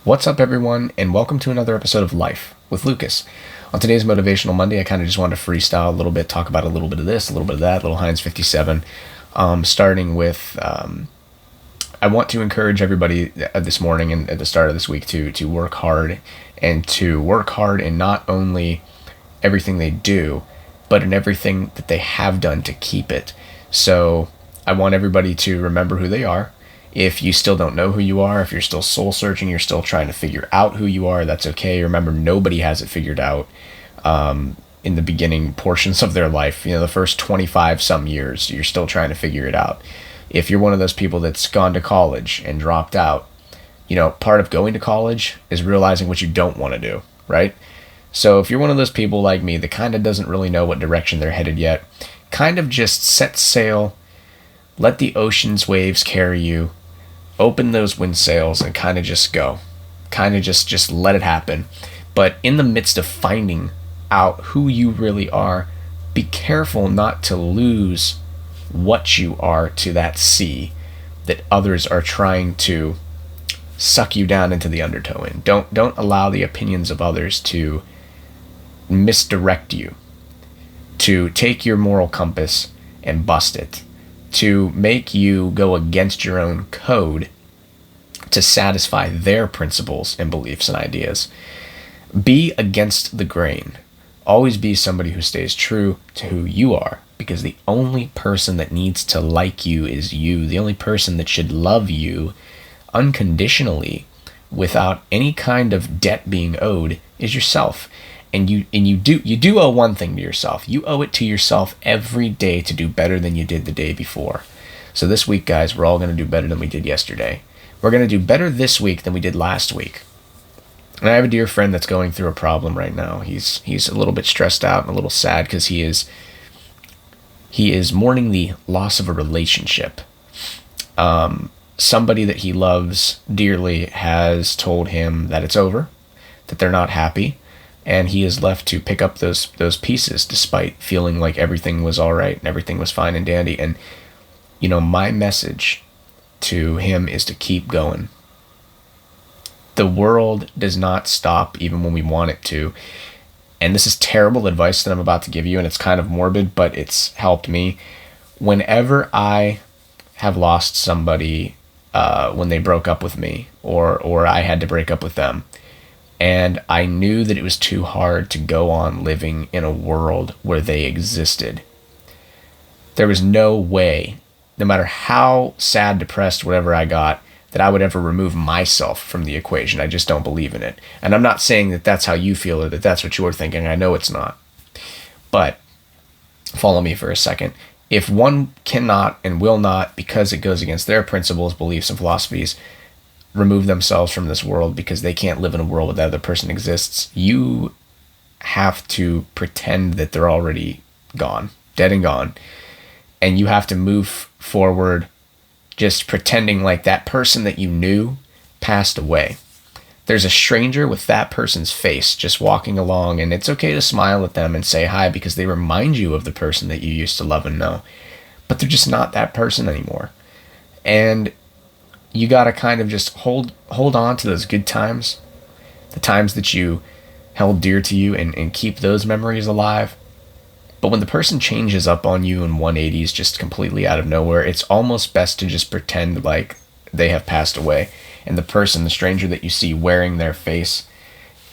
What's up, everyone, and welcome to another episode of Life with Lucas. On today's Motivational Monday, I kind of just wanted to freestyle a little bit, talk about a little bit of this, a little bit of that, little Heinz 57. Starting with, I want to encourage everybody this morning and at the start of this week to work hard, and to work hard in not only everything they do, but in everything that they have done to keep it. So I want everybody to remember who they are. If you still don't know who you are, if you're still soul searching, you're still trying to figure out who you are, that's okay. Remember, nobody has it figured out in the beginning portions of their life. The first 25 some years, you're still trying to figure it out. If you're one of those people that's gone to college and dropped out, part of going to college is realizing what you don't want to do, right? So if you're one of those people like me that kind of doesn't really know what direction they're headed yet, kind of just set sail, let the ocean's waves carry you, open those wind sails and kind of just go. Kind of just let it happen. But in the midst of finding out who you really are, be careful not to lose what you are to that sea that others are trying to suck you down into the undertow in. Don't allow the opinions of others to misdirect you, to take your moral compass and bust it, to make you go against your own code to satisfy their principles and beliefs and ideas. Be against the grain. Always be somebody who stays true to who you are, because the only person that needs to like you is you. The only person that should love you unconditionally without any kind of debt being owed is yourself. And you do owe one thing to yourself. You owe it to yourself every day to do better than you did the day before. So this week, guys, we're all going to do better than we did yesterday. We're going to do better this week than we did last week. And I have a dear friend that's going through a problem right now. He's a little bit stressed out and a little sad because he is mourning the loss of a relationship. Somebody that he loves dearly has told him that it's over, that they're not happy, and he is left to pick up those pieces despite feeling like everything was all right and everything was fine and dandy. And my message to him is to keep going. The world does not stop even when we want it to. And this is terrible advice that I'm about to give you, and it's kind of morbid, but it's helped me. Whenever I have lost somebody when they broke up with me, or I had to break up with them, and I knew that it was too hard to go on living in a world where they existed, there was no way, no matter how sad, depressed, whatever I got, that I would ever remove myself from the equation. I just don't believe in it. And I'm not saying that that's how you feel or that that's what you're thinking. I know it's not. But follow me for a second. If one cannot and will not, because it goes against their principles, beliefs, and philosophies, remove themselves from this world because they can't live in a world where that other person exists, you have to pretend that they're already gone, dead and gone. And you have to move forward just pretending like that person that you knew passed away. There's a stranger with that person's face just walking along, and it's okay to smile at them and say hi because they remind you of the person that you used to love and know. But they're just not that person anymore. And you got to kind of just hold on to those good times, the times that you held dear to you, and keep those memories alive. But when the person changes up on you in 180s just completely out of nowhere, it's almost best to just pretend like they have passed away. And the person, the stranger that you see wearing their face,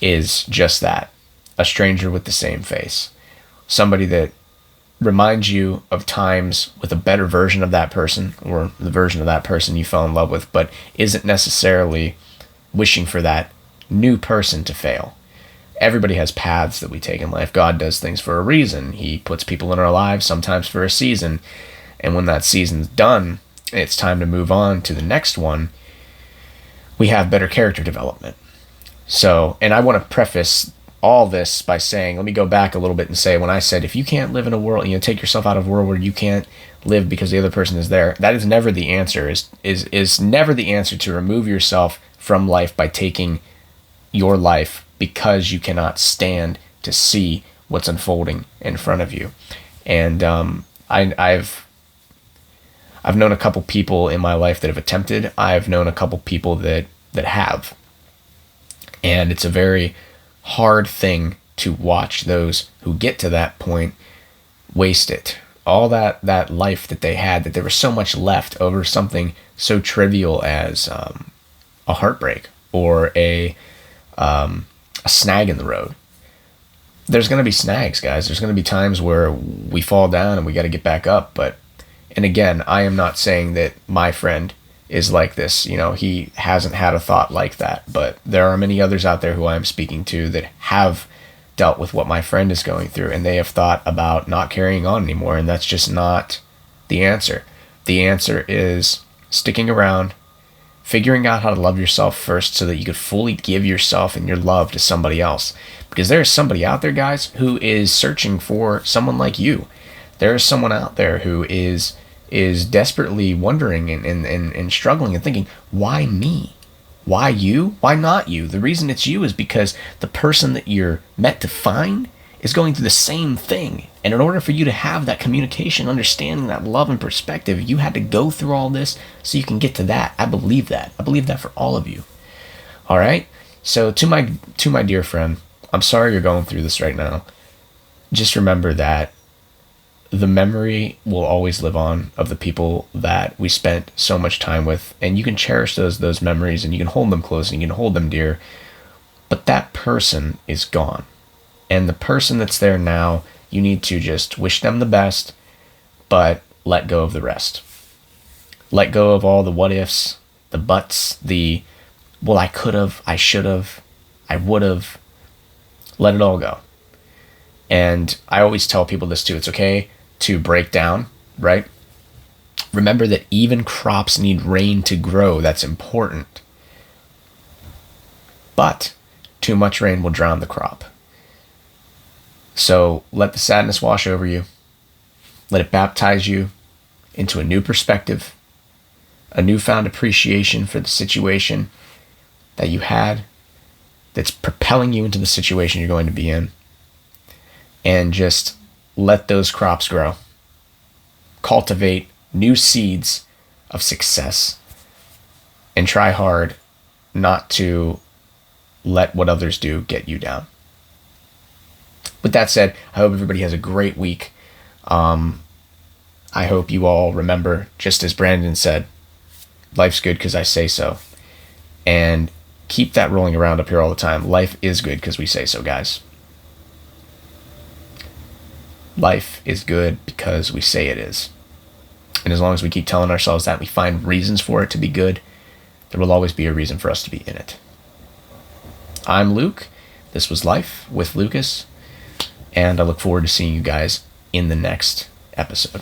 is just that, a stranger with the same face. Somebody that reminds you of times with a better version of that person, or the version of that person you fell in love with, but isn't necessarily wishing for that new person to fail. Everybody has paths that we take in life. God does things for a reason. He puts people in our lives, sometimes for a season. And when that season's done, it's time to move on to the next one. We have better character development. So, and I want to preface all this by saying, let me go back a little bit and say, when I said, if you can't live in a world, take yourself out of a world where you can't live because the other person is there, that is never the answer. Is never the answer to remove yourself from life by taking your life because you cannot stand to see what's unfolding in front of you. And I've known a couple people in my life that have attempted. I've known a couple people that have. And it's a very hard thing to watch those who get to that point waste it. All that life that they had, that there was so much left over something so trivial as a heartbreak or a snag in the road. There's going to be snags, guys. There's going to be times where we fall down and we got to get back up. But, and again, I am not saying that my friend is like this. You know, he hasn't had a thought like that. But there are many others out there who I'm speaking to that have dealt with what my friend is going through, and they have thought about not carrying on anymore. And that's just not the answer. The answer is sticking around, figuring out how to love yourself first so that you could fully give yourself and your love to somebody else. Because there is somebody out there, guys, who is searching for someone like you. There is someone out there who is desperately wondering and struggling and thinking, why me? Why you? Why not you? The reason it's you is because the person that you're meant to find is going through the same thing. And in order for you to have that communication, understanding, that love and perspective, you had to go through all this so you can get to that. I believe that. I believe that for all of you. All right? So to my dear friend, I'm sorry you're going through this right now. Just remember that the memory will always live on of the people that we spent so much time with, and you can cherish those memories, and you can hold them close and you can hold them dear. But that person is gone. And the person that's there now, you need to just wish them the best, but let go of the rest. Let go of all the what ifs, the buts, the, well, I could have, I should have, I would have. Let it all go. And I always tell people this too. It's okay to break down, right? Remember that even crops need rain to grow. That's important. But too much rain will drown the crop. So let the sadness wash over you. Let it baptize you into a new perspective, a newfound appreciation for the situation that you had that's propelling you into the situation you're going to be in. And just let those crops grow. Cultivate new seeds of success. And try hard not to let what others do get you down. With that said, I hope everybody has a great week. I hope you all remember, just as Brandon said, life's good because I say so. And keep that rolling around up here all the time. Life is good because we say so, guys. Life is good because we say it is. And as long as we keep telling ourselves that, we find reasons for it to be good, there will always be a reason for us to be in it. I'm Luke. This was Life with Lucas. And I look forward to seeing you guys in the next episode.